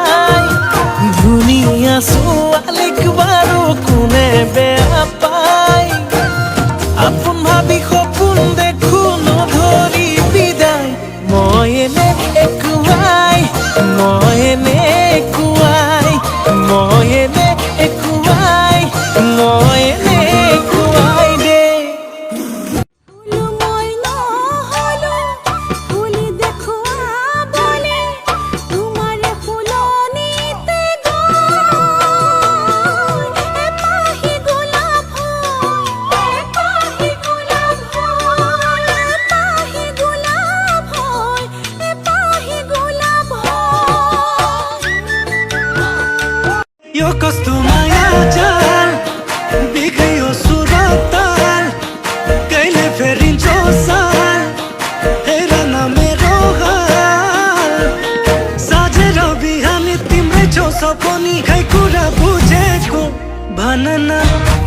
নাই ধুনীয়া ছোৱালীক বাৰু কোনে বেয়া পায় আপোন ভাবি সপোন দেখো নধৰি বিদায় মই এনে একুৱাই মই এনে একুৱাই মই এনে একুৱাই মই এনে একুৱাই দে Yo costumaya jal bigayo suratal kaile ferin chosal era na mero gal saje rabi hani timre chosa poni khai kura buje ko banana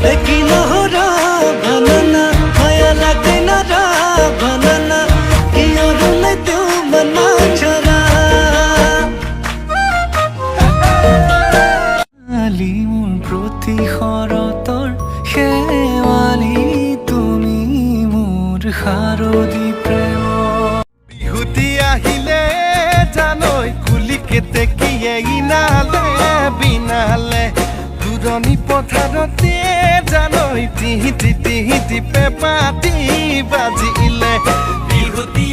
lekin hora banana maya lagde na ra banana kiyor na tu manma chara মোৰ প্ৰতি শৰতৰ শেৱালি তুমি মোৰ শাৰদী প্ৰেম বিহুতি আহিলে জানৈ কুলি কেতেকীয়ে ইনালে বিনালে দূৰণি পথাৰতে জানৈ তিহিতি তিহিতি পেঁপাতি বাজিলে বিহুতি